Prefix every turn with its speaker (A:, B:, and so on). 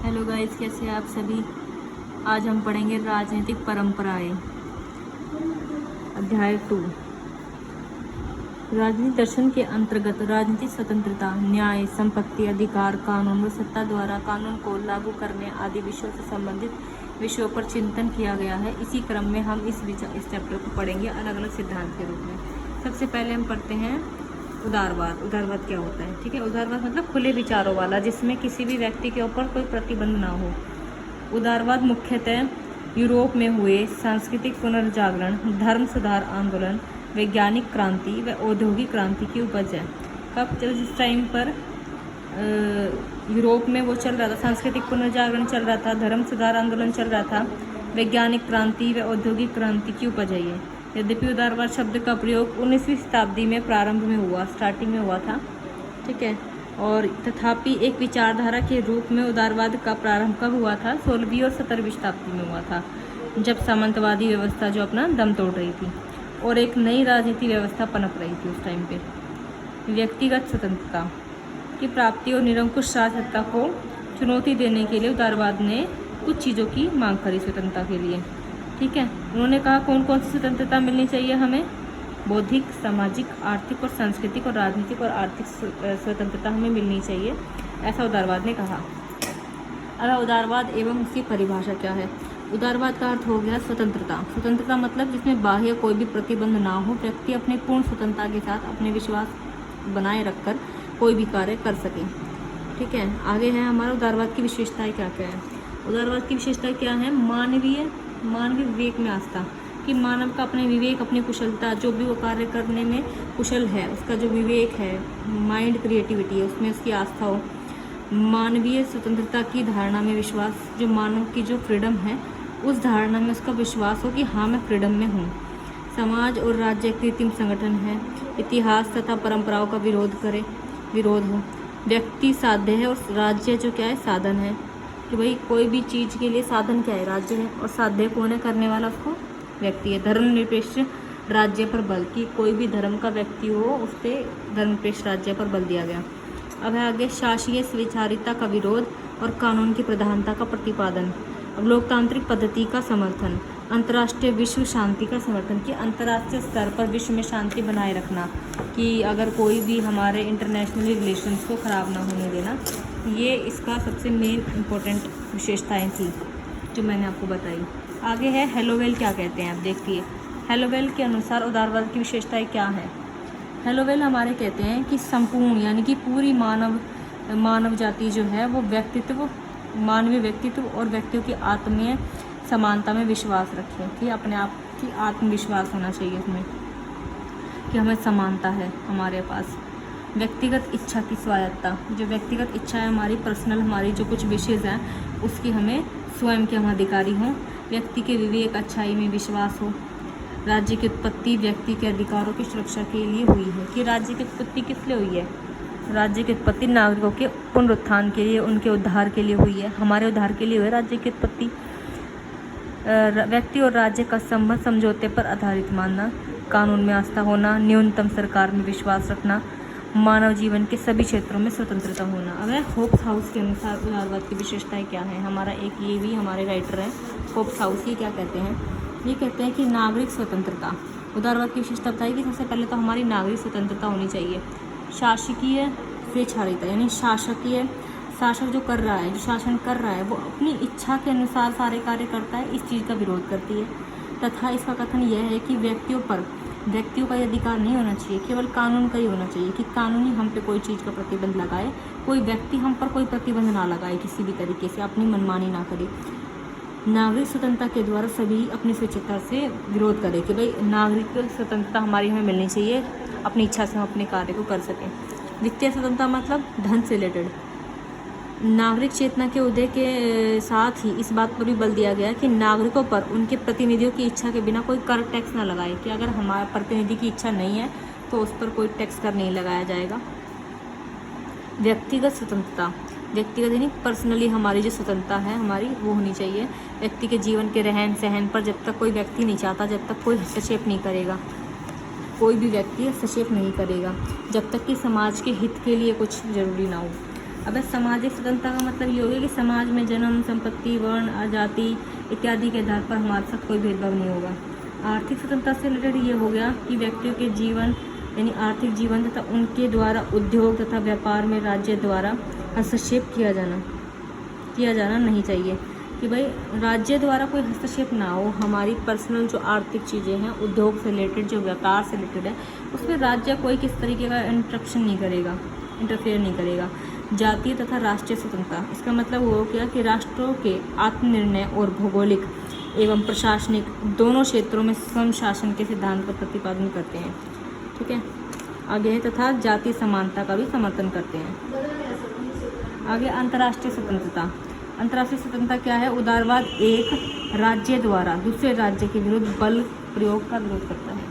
A: Hello guys, कैसे हैं आप सभी। आज हम पढ़ेंगे राजनीतिक परंपराएं, अध्याय 2। राजनीति दर्शन के अंतर्गत राजनीतिक स्वतंत्रता, न्याय, संपत्ति, अधिकार, कानून व सत्ता द्वारा कानून को लागू करने आदि विषयों से संबंधित विषयों पर चिंतन किया गया है। इसी क्रम में हम इस चैप्टर को पढ़ेंगे अलग अलग सिद्धांत के रूप में। सबसे पहले हम पढ़ते हैं उदारवाद। उदारवाद क्या होता है? ठीक है, उदारवाद मतलब खुले विचारों वाला, जिसमें किसी भी व्यक्ति के ऊपर कोई प्रतिबंध ना हो। उदारवाद मुख्यतः यूरोप में हुए सांस्कृतिक पुनर्जागरण, धर्म सुधार आंदोलन, वैज्ञानिक क्रांति व औद्योगिक क्रांति की उपज है। कब? जब जिस टाइम पर यूरोप में वो चल रहा था, सांस्कृतिक पुनर्जागरण चल रहा था, धर्म सुधार आंदोलन चल रहा था, वैज्ञानिक क्रांति व औद्योगिक क्रांति की उपज है ये। यद्यपि उदारवाद शब्द का प्रयोग 19वीं शताब्दी में प्रारंभ में हुआ, स्टार्टिंग में हुआ था, ठीक है, और तथापि एक विचारधारा के रूप में उदारवाद का प्रारंभ कब हुआ था? 16वीं और 17वीं शताब्दी में हुआ था, जब सामंतवादी व्यवस्था जो अपना दम तोड़ रही थी और एक नई राजनीति व्यवस्था पनप रही थी उस टाइम पे। व्यक्तिगत स्वतंत्रता की प्राप्ति और निरंकुश राजसत्ता को चुनौती देने के लिए उदारवाद ने कुछ चीज़ों की मांग करी स्वतंत्रता के लिए, ठीक है। उन्होंने कहा कौन कौन सी स्वतंत्रता मिलनी चाहिए हमें? बौद्धिक, सामाजिक, आर्थिक और सांस्कृतिक और राजनीतिक और आर्थिक स्वतंत्रता हमें मिलनी चाहिए, ऐसा उदारवाद ने कहा। अब उदारवाद एवं उसकी परिभाषा क्या है? उदारवाद का अर्थ हो गया स्वतंत्रता। स्वतंत्रता मतलब जिसमें बाह्य कोई भी प्रतिबंध ना हो, व्यक्ति अपने पूर्ण स्वतंत्रता के साथ अपने विश्वास बनाए रखकर कोई भी कार्य कर सके, ठीक है। आगे है हमारा उदारवाद की विशेषताएं क्या क्या है। उदारवाद की विशेषताएं क्या है? मानवीय विवेक में आस्था, कि मानव का अपने विवेक, अपनी कुशलता, जो भी वो कार्य करने में कुशल है, उसका जो विवेक है, माइंड क्रिएटिविटी है, उसमें उसकी आस्था हो। मानवीय स्वतंत्रता की धारणा में विश्वास, जो मानव की जो फ्रीडम है उस धारणा में उसका विश्वास हो कि हाँ मैं फ्रीडम में हूँ। समाज और राज्य कृत्रिम संगठन है। इतिहास तथा परंपराओं का विरोध हो। व्यक्ति साध्य है और राज्य जो क्या है? साधन है, कि भाई कोई भी चीज़ के लिए साधन क्या है? राज्य है, और साध्य कौन है करने वाला? उसको व्यक्ति है। धर्मनिरपेक्ष राज्य पर बल, कि कोई भी धर्म का व्यक्ति हो उस पर धर्मनिरपेक्ष राज्य पर बल दिया गया। अब है आगे शासकीय स्वेच्छाचारिता का विरोध और कानून की प्रधानता का प्रतिपादन। अब लोकतांत्रिक पद्धति का समर्थन, अंतर्राष्ट्रीय विश्व शांति का समर्थन, कि अंतर्राष्ट्रीय स्तर पर विश्व में शांति बनाए रखना, कि अगर कोई भी हमारे इंटरनेशनल रिलेशंस को ख़राब ना होने देना, ये इसका सबसे मेन इम्पोर्टेंट विशेषताएं थी जो मैंने आपको बताई। आगे है हेलोवेल क्या कहते हैं, आप देखिए। हेलोवेल के अनुसार उदारवाद की विशेषताएं क्या है? हेलोवेल हमारे कहते हैं कि संपूर्ण यानी कि पूरी मानव जाति जो है वो मानवीय व्यक्तित्व और व्यक्तियों की आत्मीय समानता में विश्वास रखें, कि अपने आप की आत्मविश्वास होना चाहिए उसमें, कि हमें समानता है हमारे पास। व्यक्तिगत इच्छा की स्वायत्ता, जो व्यक्तिगत इच्छा है हमारी, पर्सनल हमारी जो कुछ विशेज़ हैं उसकी हमें स्वयं के हम अधिकारी हों। व्यक्ति के विवेक, अच्छाई में विश्वास हो। राज्य की उत्पत्ति व्यक्ति के अधिकारों की सुरक्षा के लिए हुई है, कि राज्य की उत्पत्ति किस लिए हुई है? राज्य की उत्पत्ति नागरिकों के पुनरुत्थान के लिए, उनके उद्धार के लिए हुई है, हमारे उद्धार के लिए हुई है राज्य की उत्पत्ति। व्यक्ति और राज्य का संबंध समझौते पर आधारित मानना, कानून में आस्था होना, न्यूनतम सरकार में विश्वास रखना, मानव जीवन के सभी क्षेत्रों में स्वतंत्रता होना। अगर होप्स हाउस के अनुसार उदारवाद की विशेषताएं क्या है? हमारा एक ये भी हमारे राइटर हैं होप्स हाउस, ये क्या कहते हैं? ये कहते हैं कि नागरिक स्वतंत्रता। उदारवाद की विशेषता बताई कि सबसे पहले तो हमारी नागरिक स्वतंत्रता होनी चाहिए। शासकीय स्वेच्छाचारिता, यानी शासक जो कर रहा है, जो शासन कर रहा है, वो अपनी इच्छा के अनुसार सारे कार्य करता है, इस चीज़ का विरोध करती है। तथा इसका कथन यह है कि व्यक्तियों का ये अधिकार नहीं होना चाहिए, केवल कानून का ही होना चाहिए, कि कानून ही हम पे कोई चीज़ का प्रतिबंध लगाए, कोई व्यक्ति हम पर कोई प्रतिबंध ना लगाए, किसी भी तरीके से अपनी मनमानी ना करे। नागरिक स्वतंत्रता के द्वारा सभी अपनी स्वेच्छा से विरोध करें, कि भाई नागरिक स्वतंत्रता हमारी हमें मिलनी चाहिए, अपनी इच्छा से हम अपने कार्य को कर सकें। वित्तीय स्वतंत्रता मतलब धन से रिलेटेड। नागरिक चेतना के उदय के साथ ही इस बात पर भी बल दिया गया कि नागरिकों पर उनके प्रतिनिधियों की इच्छा के बिना कोई कर टैक्स ना लगाए, कि अगर हमारे प्रतिनिधि की इच्छा नहीं है तो उस पर कोई टैक्स कर नहीं लगाया जाएगा। व्यक्तिगत स्वतंत्रता, व्यक्तिगत यानी पर्सनली हमारी जो स्वतंत्रता है हमारी वो होनी चाहिए। व्यक्ति के जीवन के रहन सहन पर जब तक कोई व्यक्ति नहीं चाहता, जब तक कोई हस्तक्षेप नहीं करेगा, कोई भी व्यक्ति हस्तक्षेप नहीं करेगा, जब तक कि समाज के हित के लिए कुछ जरूरी ना हो। अब सामाजिक स्वतंत्रता का मतलब ये हो गया कि समाज में जन्म, संपत्ति, वर्ण, जाति इत्यादि के आधार पर हमारे साथ कोई भेदभाव नहीं होगा। आर्थिक स्वतंत्रता से रिलेटेड ये हो गया कि व्यक्तियों के जीवन यानी आर्थिक जीवन तथा उनके द्वारा उद्योग तथा व्यापार में राज्य द्वारा हस्तक्षेप किया जाना नहीं चाहिए, कि भाई राज्य द्वारा कोई हस्तक्षेप ना हो। हमारी पर्सनल जो आर्थिक चीज़ें हैं, उद्योग से रिलेटेड, जो व्यापार से रिलेटेड है, उसमें राज्य कोई किस तरीके का इंटरफेयर नहीं करेगा। जातीय तथा राष्ट्रीय स्वतंत्रता, इसका मतलब वो क्या कि राष्ट्रों के आत्मनिर्णय और भौगोलिक एवं प्रशासनिक दोनों क्षेत्रों में स्वयं शासन के सिद्धांत का प्रतिपादन करते हैं। ठीक है, आगे है तथा जातीय समानता का भी समर्थन करते हैं। आगे अंतर्राष्ट्रीय स्वतंत्रता। अंतर्राष्ट्रीय स्वतंत्रता क्या है? उदारवाद एक राज्य द्वारा दूसरे राज्य के विरुद्ध बल प्रयोग का विरोध करता है।